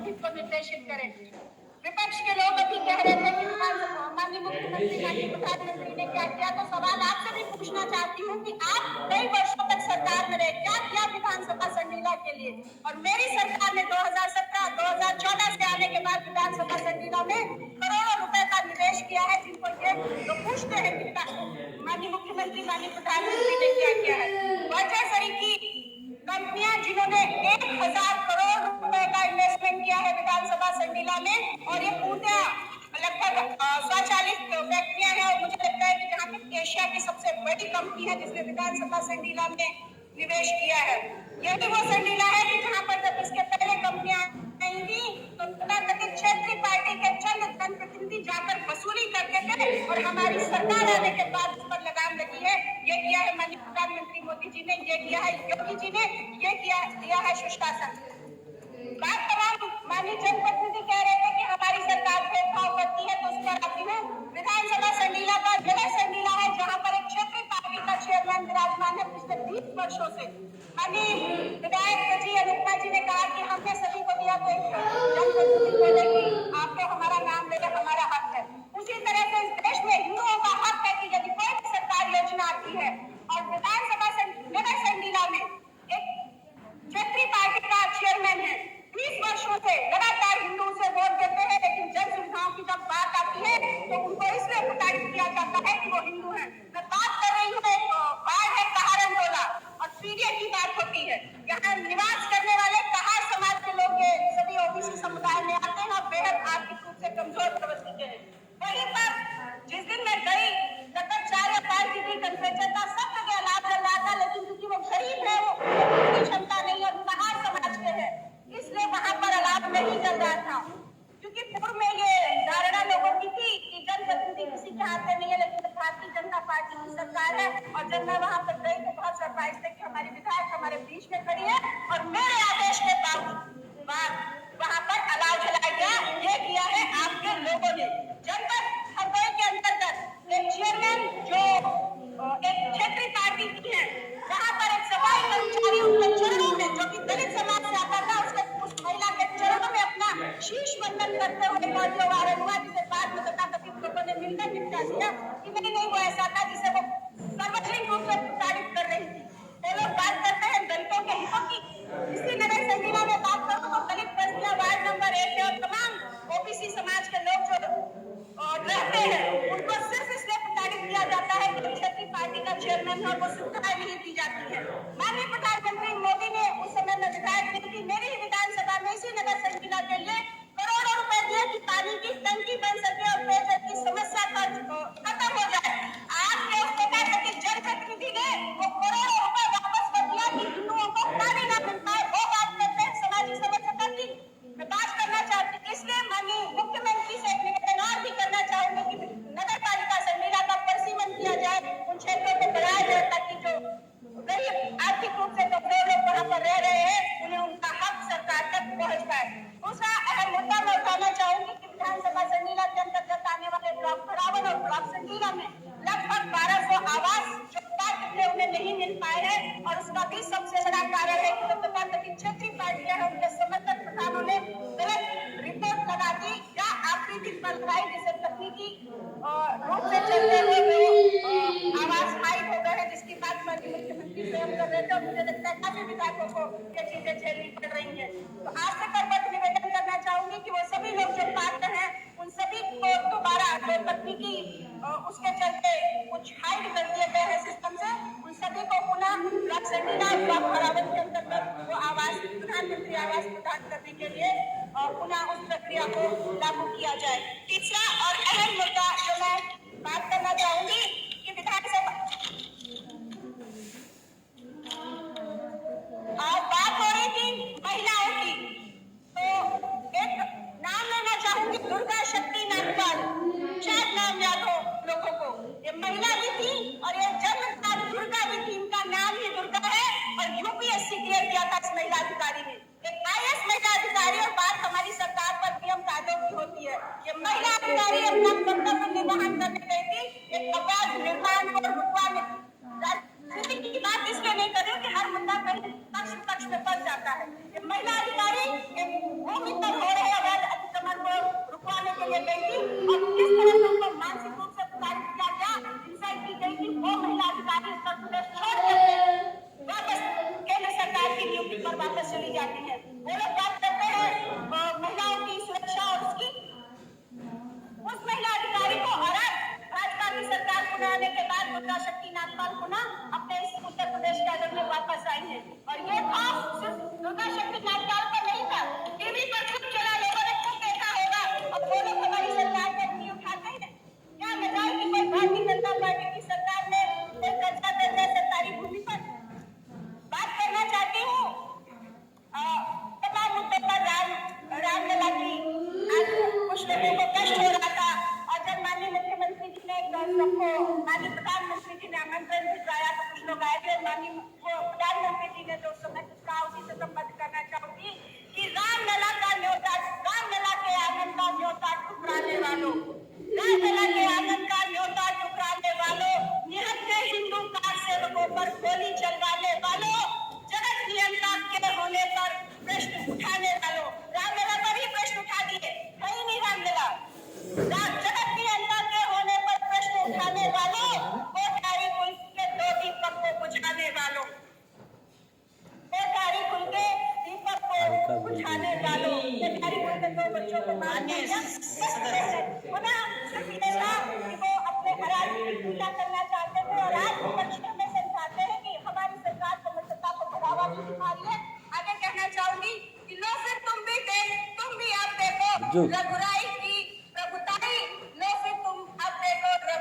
गठित को निर्देशित करें। विपक्ष के लोग अभी कह रहे थे कि माननीय मुख्यमंत्री माननीय प्रधानमंत्री ने क्या किया, तो सवाल आपसे भी पूछना चाहती हूँ कि आप कई वर्षों तक सरकार में रहे, क्या किया विधानसभा संडीला के लिए? और मेरी सरकार ने 2017-2014 से आने के बाद विधानसभा संडीला में करोड़ों रुपए का निवेश किया है, जिनको ये तो पूछते हैं कि माननीय मुख्यमंत्री माननीय प्रधानमंत्री ने क्या किया है। वजह सही की कंपनियां जिन्होंने 1000 करोड़ रुपए का इन्वेस्टमेंट किया है विधानसभा संडीला में, और ये पूर्णतः लगभग स्वचालित फैक्ट्रियां हैं, और मुझे लगता है कि जहाँ पे एशिया की सबसे बड़ी कंपनी है जिसने विधानसभा संडीला में निवेश किया है। यही वो संडीला है कि जहाँ पर जब इसके पहले कंपनियां आई थी तो तथाकथित क्षेत्रीय पार्टी के चंद जनप्रतिनिधि जाकर वसूली करते थे, और हमारी सरकार आने के बाद उस पर लगाम लगी है। ये किया है माननीय प्रधानमंत्री मोदी जी ने, ये किया है योगी जी ने, ये किया है सुशासन। बात तमाम माननीय जनप्रतिनिधि कह रहे थे कि हमारी सरकार भेदभाव करती है, तो उस पर आती हूँ। विधानसभा संडीला का जगह संडीला है जहाँ पर एक क्षेत्रीय पार्टी का चेयरमैन विराजमान है पिछले 20 वर्षों से। माननीय विधायक जी अनुपमा जी ने कहा कि हमने सभी को दिया, तो एक जनप्रतिनिधि बोले कि आपको हमारा नाम लेना हमारा हक है। उसी तरह से इस देश में हिंदुओं का हक है कि यदि कोई भी सरकार योजना आती है और विधानसभा जगह संडीला में एक क्षेत्रीय पार्टी का चेयरमैन है, 20 वर्षों से लगातार हिंदू से वोट देते हैं, लेकिन जन सुविधाओं की जब बात आती है तो उनको इसलिए प्रताड़ित किया जाता है कि वो हिंदू हैं। मैं बात कर रही हूँ, एक बाढ़ है कहारन टोला और पीडीए की बात होती है। यहाँ निवास करने वाले कहार समाज के लोग ये सभी ओबीसी समुदाय में आते हैं और बेहद आर्थिक रूप से कमजोर प्रवृत्ति के हैं। वहीं पर जिस दिन मैं गई, लगभग 4 या 5 डिग्री टेम्परेचर था, सब जगह लाभ चल रहा था, लेकिन क्योंकि वो गरीब है, वो क्षमता नहीं और कहार समाज के है, इसलिए वहां पर अलाव नहीं चल रहा था। क्योंकि पूर्व में ये धारणा लोगों की थी कि जनप्रतिनिधि किसी के हाथ में नहीं है, लेकिन भारतीय जनता पार्टी की सरकार है। और जब मैं वहां पर गई तो बहुत सरप्राइज थे कि हमारी विधायक हमारे बीच में खड़ी है और मेरे आदेश के बाद वहां पर अलाव चलाया गया। ये किया है आपके लोगों ने। जनपद हरदोई के अंतर्गत एक चेयरमैन जो एक क्षेत्रीय पार्टी की है, वहां पर एक सफाई कर्मचारी उनके चरणों में, जो कि दलित समाज से आता था, उस महिला के चरणों में अपना शीश वंदन करते हुए ऑडियो वायरल हुआ, जिसे बाद में तथाकथित लोगों ने मिलकर निपटा दिया कि नहीं वो ऐसा था जिसे वो सार्वजनिक रूप से प्रताड़ित कर रही थी। वो लोग बात करते हैं दलितों के हितों की। इसी नगर संडीला में बात करूं तो दलित बस्तियां वार्ड नंबर 1 और तमाम ओबीसी समाज के लोग जो रहते हैं, उनको सिर्फ इसलिए प्रताड़ित किया जाता है कि क्षेत्रीय पार्टी का चेयरमैन है और वो सुविधाएं नहीं दी जाती है। माननीय प्रधानमंत्री मोदी ने उस समय में विधायक दी थी, मेरी विधानसभा में इसी नगर संडीला के लिए करोड़ों रुपए दिए कि पानी की टंकी बन सके और पेयजल की समस्या खत्म हो जाए। आपके उस तथाकथित जनप्रतिनिधि ने वो करोड़ों रुपए वापस कर दिया कि हिंदुओं को पानी ना मिल पाए। वो बात करते हैं सामाजिक समस्या की। मैं बात करना चाहती हूँ, इसलिए माननीय मुख्यमंत्री से एक निवेदन और भी करना चाहूंगी कि नगर पालिका संडीला का परिसीमन किया जाए, उन क्षेत्रों को बढ़ाया जाए, ताकि जो गरीब आर्थिक रूप से कमजोर लोग वहाँ पर रह रहे हैं, उन्हें उनका हक सरकार तक पहुँच पाए। दूसरा अहम मुद्दा मैं उठाना चाहूंगी कि विधानसभा संडीला के अंतर्गत आने वाले ब्लॉक भरावन और ब्लॉक संडीला में लगभग 1200 आवास जो पात्र थे उन्हें नहीं मिल पाए हैं, और उसका भी सबसे बड़ा कारण है कि जो तथाकथित क्षेत्रीय पार्टियां हैं, उनके समर्थक प्रधानों ने गलत रिपोर्ट लगा दी या आखिरी दिन पर लगाई, जिससे तकनीकी रूप से चलते हुए वो आवास हाइड हो गए हैं, जिसकी बात माननीय मुख्यमंत्री स्वयं कर रहे थे। और मुझे लगता है काफी विधायकों को ये चीजें झेलनी पड़ रही है। तो आज से करबद्ध निवेदन करना चाहूंगी कि वो सभी लोग जो पात्र हैं, उन सभी को दोबारा जो तकनीकी उसके चलते कुछ हाइड कर दिए गए हैं सिस्टम से, उन सभी को पुनः ब्लॉक संडीला ब्लॉक भरावन के अंतर्गत वो आवास प्रधानमंत्री आवास प्रदान करने के लिए पुनः उस प्रक्रिया को लागू किया जाए। तीसरा और अहम मुद्दा जो मैं बात करना चाहूंगी कि विधानसभा बात हो रही थी महिलाओं की, तो एक नाम लेना चाहूंगी, दुर्गा शक्ति नागपाल। शायद नाम याद हो लोगों को। ये महिला भी थी और ये जन्मजात दुर्गा भी थी, इनका नाम ही दुर्गा है, और यूपीएससी क्लियर किया था इस महिला अधिकारी ने। एक आईएएस महिला अधिकारी, और बात हमारी सरकार पर नियम कायदों की होती है। ये महिला अधिकारी अपना कर्तव्य निर्वहन करने गई थी, एक अपराध लिए गई थी और किस तरह से उनको मानसिक रूप से प्रताड़ित किया गया, इंसल्ट की गई थी, वो महिला अधिकारी उत्तर प्रदेश छोड़ करके वापस केंद्र सरकार की नियुक्ति पर वापस चली जाती है। वो लोग बात करते हैं महिलाओं की सुरक्षा और उसकी, उस महिला अधिकारी को और भाजपा की सरकार पुनः आने के बाद दुर्गा शक्ति नागपाल पुनः अपने इस उत्तर प्रदेश कैडर में वापस आई है। और ये खास सिर्फ दुर्गा शक्ति नागपाल पर नहीं था, टीवी पर खूब चला, लोगों ने खूब देखा होगा। और वो लोग हमारी सरकार पर नहीं उठाते हैं क्या? बताए कि कोई भारतीय जनता पार्टी की सरकार ने कोई कब्जा कर लिया सरकारी भूमि पर? बात करना चाहती हूँ तमाम मुद्दों पर। रामलला की आज कुछ लोगों को कष्ट हो रहा था और जब माननीय मुख्यमंत्री जी ने सबको, माननीय प्रधानमंत्री जी ने आमंत्रण भिजवाया तो कुछ लोग आए थे। माननीय प्रधानमंत्री जी ने जो समय कुछ कहा उसी से संबंध करना चाहूंगी कि रामलला का न्योता, रामलला के आंगन का न्योता ठुकराने वालों, रामलला के आंगन का न्योता ठुकराने वालों, निहत्थे हिंदू कार सेवकों पर गोली चलवाने वालों, जगत नियंता के होने पर प्रश्न उठाने वालों, रामलला पर ही प्रश्न उठा दिए, है ही नहीं रामलला। जगत नियंता के होने पर प्रश्न उठाने वालों, कोठारी पुल के दो दीपक को बुझाने वालों, कोठारी पुल के दीपक को बुझाने वालों, कोठारी पुल के दो बच्चों को मारने या पुनः सिर्फ ये था कि वो अपने हरामी की पूजा करना चाहते थे और आज पक्षियों में समझाते हैं कि हमारी सरकार समझौता को बढ़ावा भी दिखा रही है। आगे कहना चाहूंगी कि लो फिर तुम भी अब देखो